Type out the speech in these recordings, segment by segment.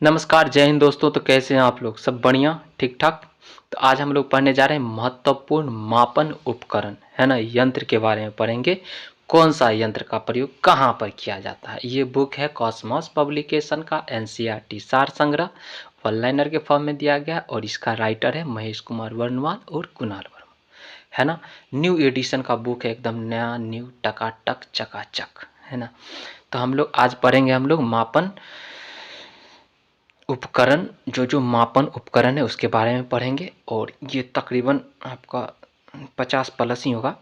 नमस्कार, जय हिंद दोस्तों। तो कैसे हैं आप लोग? सब बढ़िया, ठीक ठाक। तो आज हम लोग पढ़ने जा रहे हैं महत्वपूर्ण मापन उपकरण, है ना, यंत्र के बारे में पढ़ेंगे। कौन सा यंत्र का प्रयोग कहाँ पर किया जाता है। ये बुक है कॉस्मॉस पब्लिकेशन का एनसीईआरटी सार संग्रह, वन लाइनर के फॉर्म में दिया गया और इसका राइटर है महेश कुमार वर्णवाल और कुणाल वर्मा, है ना। न्यू एडिशन का बुक है, एकदम नया, न्यू, टकाटक, चकाचक, है ना। तो हम लोग आज पढ़ेंगे मापन उपकरण, जो मापन उपकरण है उसके बारे में पढ़ेंगे। और ये तकरीबन आपका 50 प्लस ही होगा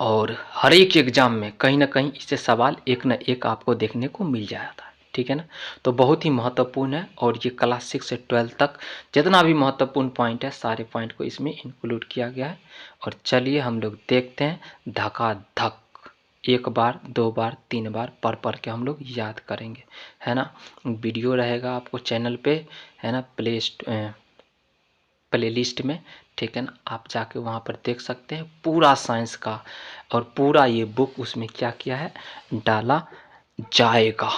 और हर एक एग्जाम में कहीं ना कहीं इससे सवाल एक न एक आपको देखने को मिल जाता है, ठीक है ना। तो बहुत ही महत्वपूर्ण है और ये क्लास 6 से 12 तक जितना भी महत्वपूर्ण पॉइंट है सारे पॉइंट को इसमें इंक्लूड किया गया है। और चलिए हम लोग देखते हैं धकाधक, एक बार, दो बार, तीन बार पढ़ के हम लोग याद करेंगे, है ना। वीडियो रहेगा आपको चैनल पे, है ना, प्ले लिस्ट में, ठीक है ना। आप जाके वहाँ पर देख सकते हैं पूरा साइंस का और पूरा ये बुक उसमें क्या किया है, डाला जाएगा,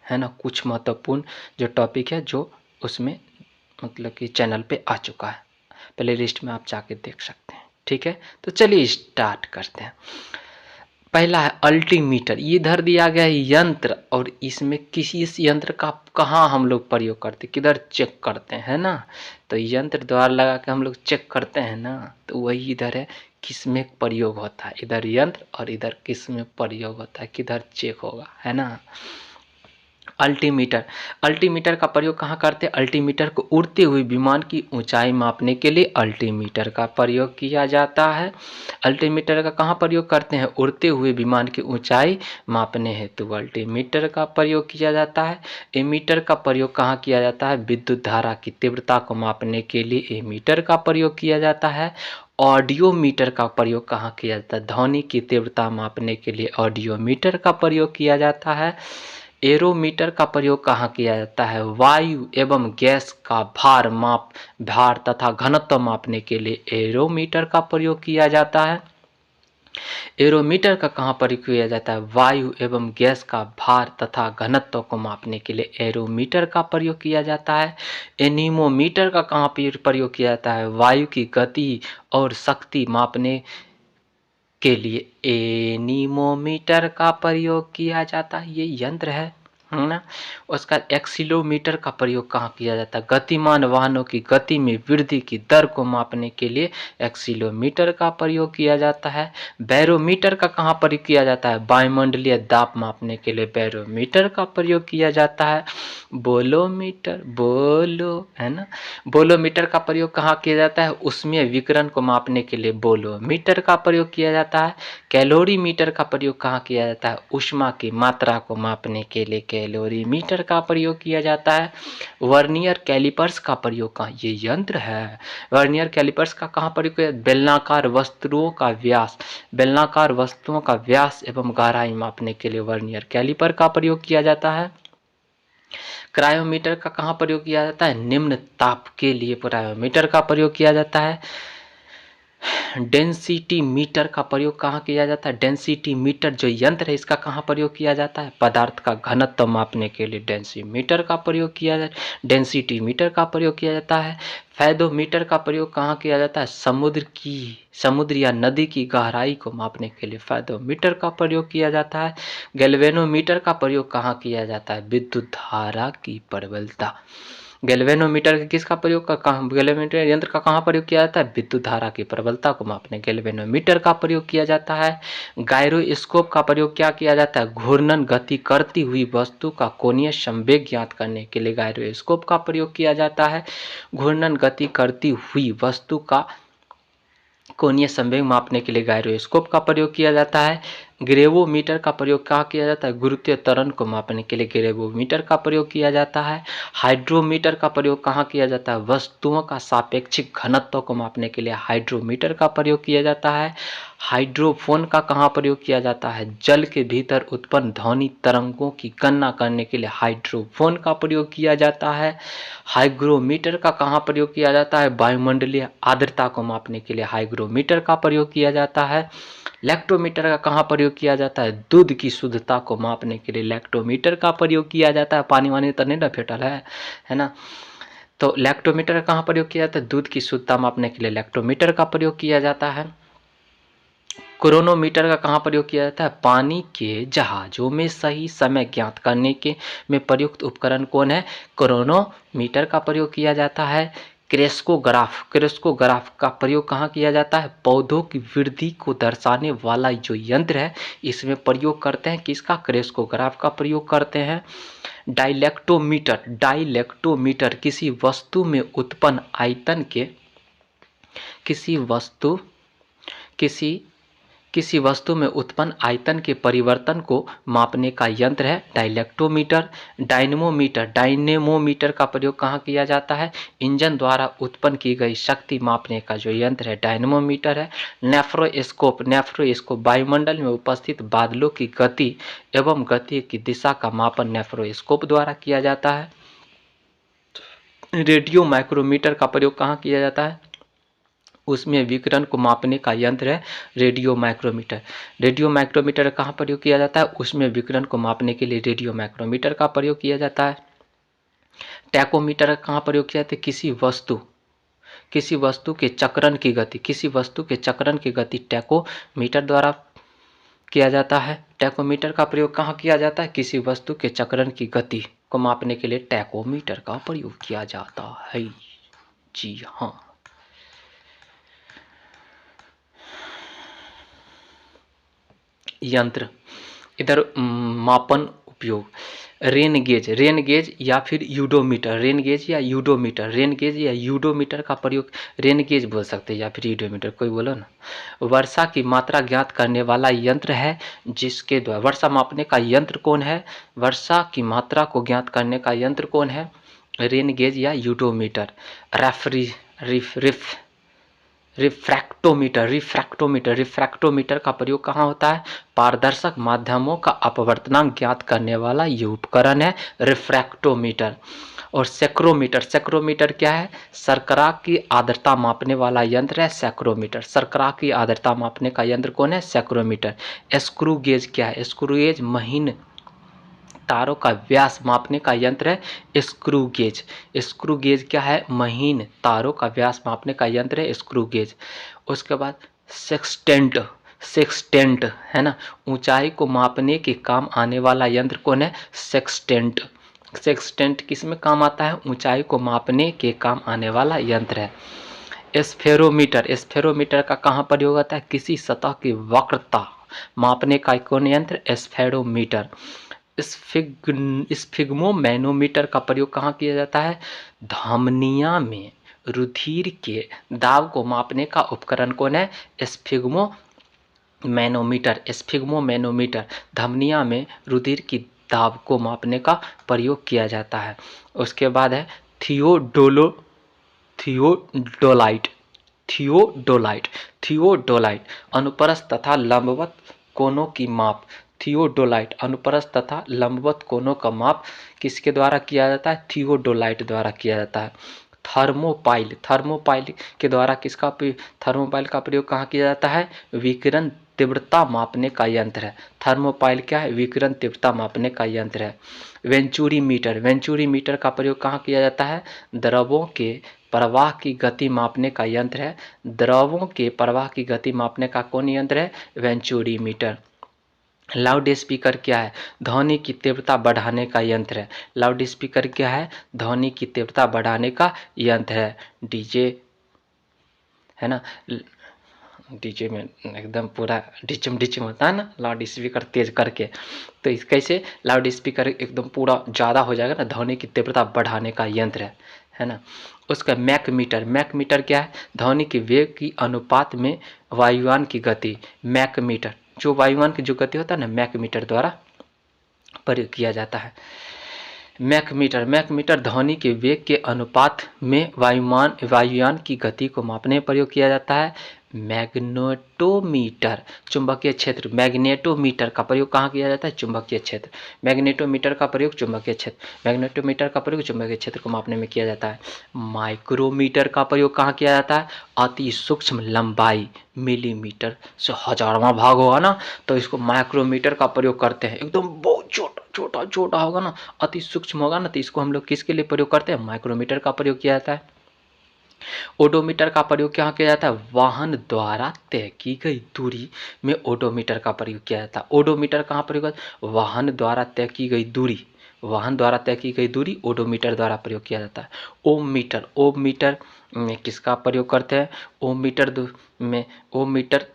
है ना। कुछ महत्वपूर्ण जो टॉपिक है जो उसमें मतलब कि चैनल पे आ चुका है, प्ले लिस्ट में आप जाके देख सकते हैं, ठीक है। तो चलिए स्टार्ट करते हैं। पहला है अल्टीमीटर, ये इधर दिया गया है यंत्र और इसमें किसी इस यंत्र का कहाँ हम लोग प्रयोग करते, किधर चेक करते हैं ना। तो यंत्र द्वारा लगा के हम लोग चेक करते हैं ना, तो वही इधर है किस में प्रयोग होता है, इधर यंत्र और इधर किस में प्रयोग होता है, किधर चेक होगा, है ना। अल्टीमीटर, अल्टीमीटर का प्रयोग कहाँ करते हैं, अल्टीमीटर को उड़ते हुए विमान की ऊंचाई मापने के लिए अल्टीमीटर का प्रयोग किया जाता है। अल्टीमीटर का कहाँ प्रयोग करते हैं, उड़ते हुए विमान की ऊंचाई मापने हेतु अल्टीमीटर का प्रयोग किया जाता है। एमीटर का प्रयोग कहाँ किया जाता है, विद्युत धारा की तीव्रता को मापने के लिए एमीटर का प्रयोग किया जाता है। ऑडियोमीटर का प्रयोग कहाँ किया जाता है, ध्वनि की तीव्रता मापने के लिए ऑडियोमीटर का प्रयोग किया जाता है। एरोमीटर का प्रयोग कहाँ किया जाता है, वायु एवं गैस का भार तथा घनत्व मापने के लिए एरोमीटर का प्रयोग किया जाता है। एरोमीटर का कहाँ प्रयोग किया जाता है, वायु एवं गैस का भार तथा घनत्व को मापने के लिए एरोमीटर का प्रयोग किया जाता है। एनीमोमीटर का कहाँ प्रयोग किया जाता है, वायु की गति और शक्ति मापने के लिए एनीमोमीटर का प्रयोग किया जाता है। ये यंत्र है ना। उसका एक्सीलोमीटर का प्रयोग कहाँ किया जाता है, गतिमान वाहनों की गति में वृद्धि की दर को मापने के लिए एक्सीलोमीटर का प्रयोग किया जाता है। बैरोमीटर का कहाँ प्रयोग किया जाता है, वायुमंडलीय दाब मापने के लिए बैरोमीटर का प्रयोग किया जाता है। बोलोमीटर, है ना, बोलोमीटर का प्रयोग कहाँ किया जाता है, उसमें विकिरण को मापने के लिए बोलोमीटर का प्रयोग किया जाता है। कैलोरीमीटर का प्रयोग कहाँ किया जाता है, ऊष्मा की मात्रा को मापने के लिए कैलोरीमीटर का प्रयोग किया जाता है। वर्नियर कैलिपर्स का प्रयोग कहाँ, ये यंत्र है, वर्नियर कैलिपर्स का कहाँ प्रयोग किया, बेलनाकार वस्तुओं का व्यास एवं गहराई मापने के लिए वर्नियर कैलिपर का प्रयोग किया जाता है। क्रायोमीटर का कहाँ प्रयोग किया जाता है, निम्न ताप के लिए क्रायोमीटर का प्रयोग किया जाता है। डेंसिटी मीटर का प्रयोग कहाँ किया जाता है, डेंसिटी मीटर जो यंत्र है इसका कहाँ प्रयोग किया जाता है, पदार्थ का घनत्व मापने के लिए डेंसीमीटर का प्रयोग किया जाता है, डेंसिटी मीटर का प्रयोग किया जाता है। फैदोमीटर का प्रयोग कहाँ किया जाता है, समुद्र या नदी की गहराई को मापने के लिए फैदोमीटर का प्रयोग किया जाता है। गैल्वेनोमीटर का प्रयोग कहाँ किया जाता है, विद्युत धारा की प्रबलता। गैल्वेनोमीटर किसका प्रयोग का कहाँ, गैल्वेनोमीटर यंत्र का कहाँ प्रयोग किया जाता है, विद्युत धारा की प्रबलता को मापने गैल्वेनोमीटर का प्रयोग किया जाता है। गायरोस्कोप का प्रयोग क्या किया जाता है, घूर्णन गति करती हुई वस्तु का कोणीय संवेग ज्ञात करने के लिए गायरोस्कोप का प्रयोग किया जाता है। घूर्णन गति करती हुई वस्तु का कोणीय संवेग मापने के लिए गायरोस्कोप का प्रयोग किया जाता है। ग्रेवोमीटर का प्रयोग कहाँ किया जाता है, गुरुत्वीय त्वरण को मापने के लिए ग्रेवोमीटर का प्रयोग किया जाता है। हाइड्रोमीटर का प्रयोग कहाँ किया जाता है, वस्तुओं का सापेक्षिक घनत्व को मापने के लिए हाइड्रोमीटर का प्रयोग किया जाता है। हाइड्रोफोन का कहाँ प्रयोग किया जाता है? जल के भीतर उत्पन्न ध्वनि तरंगों की गणना करने के लिए हाइड्रोफोन का प्रयोग किया जाता है। हाइग्रोमीटर का कहाँ प्रयोग किया जाता है? वायुमंडलीय आर्द्रता को मापने के लिए हाइग्रोमीटर का प्रयोग किया जाता है। लैक्टोमीटर का कहाँ प्रयोग किया जाता है? दूध की शुद्धता को मापने के लिए लैक्टोमीटर का प्रयोग किया जाता है। पानी वानी तो नहीं ना फेटल है ना? तो लैक्टोमीटर का कहाँ प्रयोग किया जाता है? दूध की शुद्धता मापने के लिए लैक्टोमीटर का प्रयोग किया जाता है। क्रोनोमीटर का कहाँ प्रयोग किया जाता है? पानी के जहाजों में सही समय ज्ञात करने के में प्रयुक्त उपकरण कौन है? क्रोनोमीटर का प्रयोग किया जाता है। क्रेस्कोग्राफ का प्रयोग कहाँ किया जाता है? पौधों की वृद्धि को दर्शाने वाला जो यंत्र है इसमें प्रयोग करते हैं। किसका? क्रेस्कोग्राफ का प्रयोग करते हैं। डाइलेक्टोमीटर किसी वस्तु में उत्पन्न आयतन के किसी वस्तु में उत्पन्न आयतन के परिवर्तन को मापने का यंत्र है डाइलेक्टोमीटर। डायनेमोमीटर का प्रयोग कहाँ किया जाता है? इंजन द्वारा उत्पन्न की गई शक्ति मापने का जो यंत्र है डायनेमोमीटर है। नेफ्रोस्कोप वायुमंडल में उपस्थित बादलों की गति एवं गति की दिशा का मापन नेफ्रोस्कोप द्वारा किया जाता है। रेडियो माइक्रोमीटर का प्रयोग कहाँ किया जाता है? उसमें विकिरण को मापने का यंत्र है रेडियो माइक्रोमीटर। रेडियो माइक्रोमीटर कहाँ प्रयोग किया जाता है? उसमें विकिरण को मापने के लिए रेडियो माइक्रोमीटर का प्रयोग किया जाता है। टैकोमीटर कहाँ प्रयोग किया जाता है? किसी वस्तु के चक्रण की गति टैकोमीटर द्वारा किया जाता है। टैकोमीटर का प्रयोग कहाँ किया जाता है? किसी वस्तु के चक्रण की गति को मापने के लिए टैकोमीटर का प्रयोग किया जाता है। जी हाँ। यंत्र इधर मापन उपयोग रेन गेज या फिर यूडोमीटर। रेन गेज या यूडोमीटर का प्रयोग रेन गेज बोल सकते हैं या फिर यूडोमीटर, कोई बोलो ना। वर्षा की मात्रा ज्ञात करने वाला यंत्र है जिसके द्वारा वर्षा मापने का यंत्र कौन है? वर्षा की मात्रा को ज्ञात करने का यंत्र कौन है? रेन गेज या यूडोमीटर। रिफ्रैक्टोमीटर का प्रयोग कहाँ होता है? पारदर्शक माध्यमों का अपवर्तनांक ज्ञात करने वाला ये उपकरण है रिफ्रैक्टोमीटर। और सेक्रोमीटर क्या है? शर्करा की आर्द्रता मापने वाला यंत्र है सेक्रोमीटर। शर्करा की आर्द्रता मापने का यंत्र कौन है? सेक्रोमीटर। स्क्रू गेज क्या है? स्क्रू गेज महीन तारों का व्यास मापने का यंत्र है स्क्रू गेज। स्क्रू गेज क्या है? महीन तारों का व्यास मापने का यंत्र है स्क्रू गेज। उसके बाद सेक्सटेंट है ना, ऊंचाई को मापने के काम आने वाला यंत्र कौन है? सेक्सटेंट किस में काम आता है? ऊंचाई को मापने के काम आने वाला यंत्र है। स्फेरोमीटर का कहाँ प्रयोग होता है? किसी सतह की वक्रता मापने का कौन यंत्र? स्फेरोमीटर। स्फिग्मोमैनोमीटर का प्रयोग कहाँ किया जाता है? धमनिया में रुधिर के दाब को मापने का उपकरण कौन है? स्फिग्मोमैनोमीटर धमनिया में रुधिर की दाब को मापने का प्रयोग किया जाता है। उसके बाद है थियोडोलाइट अनुप्रस्थ तथा लंबवत कोनों की माप। थियोडोलाइट अनुप्रस्थ तथा लंबवत कोनों का माप किसके द्वारा किया जाता है? थियोडोलाइट द्वारा किया जाता है। थर्मोपाइल के द्वारा थर्मोपाइल का प्रयोग कहाँ किया जाता है? विकिरण तीव्रता मापने का यंत्र है। थर्मोपाइल क्या है? विकिरण तीव्रता मापने का यंत्र है। वेंचुरीमीटर का प्रयोग कहाँ किया जाता है? द्रवों के प्रवाह की गति मापने का यंत्र है। द्रवों के प्रवाह की गति मापने का कौन यंत्र है? वेंचुरीमीटर। लाउड स्पीकर क्या है? ध्वनि की तीव्रता बढ़ाने का यंत्र है। लाउड स्पीकर क्या है? ध्वनि की तीव्रता बढ़ाने का यंत्र है। डीजे है ना, डीजे में एकदम पूरा डिचम होता है ना, लाउड स्पीकर तेज करके। तो इस कैसे लाउड स्पीकर एकदम पूरा ज़्यादा हो जाएगा ना, ध्वनि की तीव्रता बढ़ाने का यंत्र है ना। उसका मैकमीटर क्या है? ध्वनि के वेग की अनुपात में वायुयान की गति। मैकमीटर जो वायुयान की जो गति होता है ना, मैकमीटर द्वारा प्रयोग किया जाता है। मैकमीटर ध्वनि के वेग के अनुपात में वायुयान की गति को मापने में प्रयोग किया जाता है। मैग्नेटोमीटर, चुंबकीय क्षेत्र। मैग्नेटोमीटर का प्रयोग कहाँ किया जाता है? चुंबकीय क्षेत्र। मैग्नेटोमीटर का प्रयोग चुंबकीय क्षेत्र, मैग्नेटोमीटर का प्रयोग चुंबकीय क्षेत्र को मापने में किया जाता है। माइक्रोमीटर का प्रयोग कहाँ किया जाता है? अति सूक्ष्म लंबाई, मिलीमीटर से हजारवां भाग होगा ना तो इसको माइक्रोमीटर का प्रयोग करते हैं। एकदम बहुत छोटा छोटा छोटा होगा ना, अति सूक्ष्म होगा ना, तो इसको हम लोग किसके लिए प्रयोग करते हैं? माइक्रोमीटर का प्रयोग किया जाता है। ओडोमीटर का प्रयोग क्या किया जाता है? वाहन द्वारा तय की गई दूरी में ओडोमीटर का प्रयोग किया जाता है। ओडोमीटर कहाँ प्रयोग होता है? वाहन द्वारा तय की गई दूरी, वाहन द्वारा तय की गई दूरी ओडोमीटर द्वारा प्रयोग किया जाता है। ओम मीटर, ओम मीटर में किसका प्रयोग करते हैं? ओम मीटर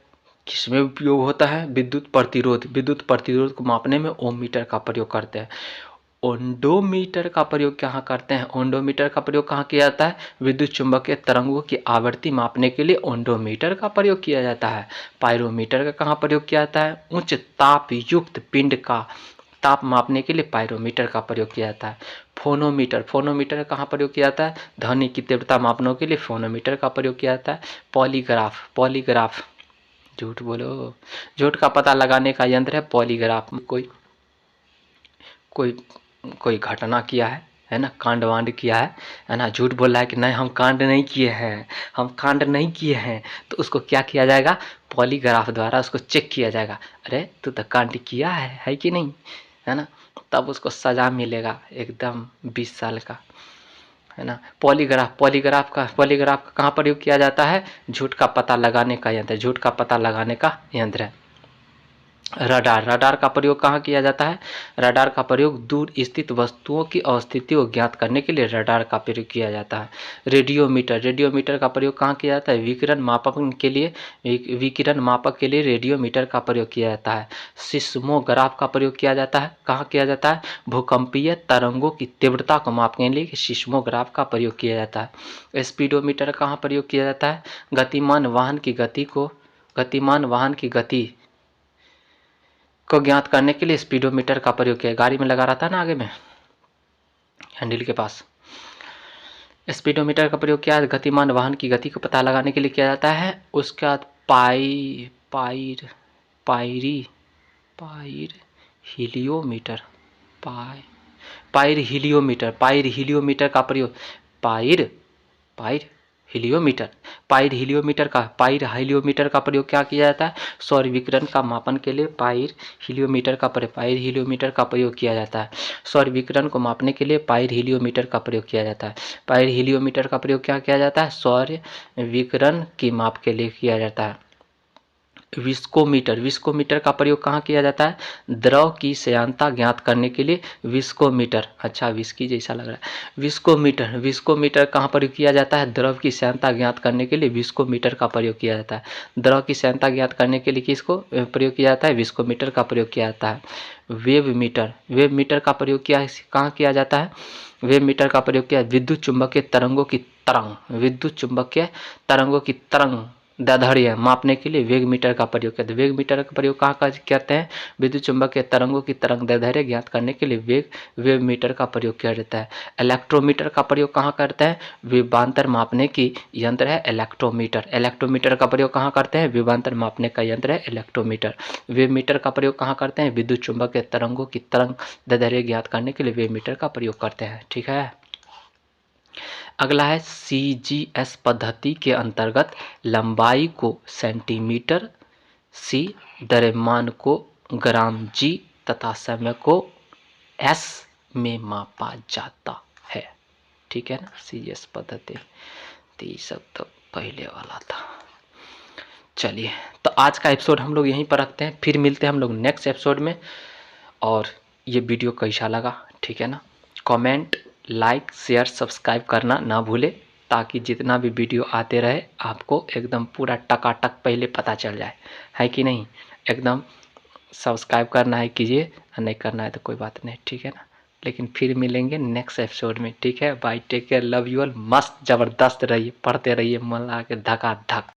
किस में उपयोग होता है? विद्युत प्रतिरोध, विद्युत प्रतिरोध को मापने में ओम मीटर का प्रयोग करते हैं। ओंडोमीटर का प्रयोग कहाँ करते हैं? ओंडोमीटर का प्रयोग कहाँ किया जाता है? विद्युत चुंबकीय तरंगों की आवृत्ति मापने के लिए ओंडोमीटर का प्रयोग किया जाता है। पायरोमीटर का कहाँ प्रयोग किया जाता है? उच्च ताप युक्त पिंड का ताप मापने के लिए पायरोमीटर का प्रयोग किया जाता है। फोनोमीटर, फोनोमीटर का कहाँ प्रयोग किया जाता है? ध्वनि की तीव्रता मापने के लिए फोनोमीटर का प्रयोग किया जाता है। पॉलीग्राफ, पॉलीग्राफ झूठ बोलो, झूठ का पता लगाने का यंत्र है पॉलीग्राफ। कोई कोई घटना किया है ना, कांड वांड किया है ना, झूठ बोल रहा है कि नहीं हम कांड नहीं किए हैं, हम कांड नहीं किए हैं, तो उसको क्या किया जाएगा? पॉलीग्राफ द्वारा उसको चेक किया जाएगा। अरे तू तो कांड किया है कि नहीं, है ना, तब उसको सजा मिलेगा एकदम 20 साल का, है ना। पॉलीग्राफ का कहाँ प्रयोग किया जाता है? झूठ का पता लगाने का यंत्र, झूठ का पता लगाने का यंत्र है। रडार, रडार का प्रयोग कहाँ किया जाता है? रडार का प्रयोग दूर स्थित वस्तुओं की अवस्थिति को ज्ञात करने के लिए रडार का प्रयोग किया जाता है। रेडियोमीटर, रेडियोमीटर का प्रयोग कहाँ किया जाता है? विकिरण मापक के लिए रेडियोमीटर का प्रयोग किया जाता है। सिस्मोग्राफ का प्रयोग किया जाता है, कहाँ किया जाता है? भूकंपीय तरंगों की तीव्रता को मापने के लिए सिस्मोग्राफ का प्रयोग किया जाता है। स्पीडोमीटर कहाँ प्रयोग किया जाता है? गतिमान वाहन की गति को ज्ञात करने के लिए स्पीडोमीटर का प्रयोग किया। गाड़ी में लगा रहता है ना आगे में हैंडल के पास, स्पीडोमीटर का प्रयोग किया गतिमान वाहन की गति को पता लगाने के लिए किया जाता है। उसके बाद पाइर हिलियोमीटर का प्रयोग क्या किया जाता है? सौर विकिरण का मापन के लिए पाइर हिलियोमीटर का प्रयोग किया जाता है। सौर विकिरण को मापने के लिए पाइर हिलियोमीटर का प्रयोग किया जाता है। पाइर हिलियोमीटर का प्रयोग क्या किया जाता है? सौर विकिरण की माप के लिए किया जाता है। विस्कोमीटर, विस्कोमीटर का प्रयोग कहाँ किया जाता है? द्रव की श्यानता ज्ञात करने के लिए विस्कोमीटर, अच्छा विस्की जैसा लग रहा है, विस्कोमीटर कहाँ प्रयोग किया जाता है? द्रव की श्यानता ज्ञात करने के लिए विस्कोमीटर का प्रयोग किया जाता है। द्रव की श्यानता ज्ञात करने के लिए किसको प्रयोग किया जाता है? विस्कोमीटर का प्रयोग किया जाता है। वेव मीटर का प्रयोग कहाँ किया जाता है? वेव मीटर का प्रयोग किया विद्युत चुंबकीय तरंगों की तरंग दैर्ध्य मापने के लिए वेग मीटर का प्रयोग करते हैं। वेग मीटर का प्रयोग कहाँ करते हैं? विद्युत चुंबकीय तरंगों की तरंग दैर्ध्य ज्ञात करने के लिए वेव मीटर का प्रयोग किया जाता है। इलेक्ट्रोमीटर का प्रयोग कहाँ करते हैं? विभवांतर मापने की यंत्र है इलेक्ट्रोमीटर का प्रयोग कहाँ करते हैं? विभवांतर मापने का यंत्र है इलेक्ट्रोमीटर। वेव मीटर का प्रयोग कहाँ करते हैं? विद्युत चुंबकीय तरंगों की तरंग दैर्ध्य ज्ञात करने के लिए वेव मीटर का प्रयोग करते हैं। ठीक है। अगला है CGS पद्धति के अंतर्गत लंबाई को सेंटीमीटर, C द्रव्यमान को ग्राम G तथा समय को S में मापा जाता है। ठीक है ना, CGS पद्धति। तो ये सब तो पहले वाला था। चलिए, तो आज का एपिसोड हम लोग यहीं पर रखते हैं, फिर मिलते हैं हम लोग नेक्स्ट एपिसोड में। और ये वीडियो कैसा लगा, ठीक है ना, कमेंट, लाइक, शेयर, सब्सक्राइब करना ना भूले, ताकि जितना भी वीडियो आते रहे आपको एकदम पूरा टकाटक पहले पता चल जाए, है कि नहीं। एकदम सब्सक्राइब करना है कीजिए, नहीं करना है तो कोई बात नहीं, ठीक है ना। लेकिन फिर मिलेंगे नेक्स्ट एपिसोड में, ठीक है। Bye, take care, love you all. मस्त ज़बरदस्त रहिए, पढ़ते रहिए, मन लगा के धका धक।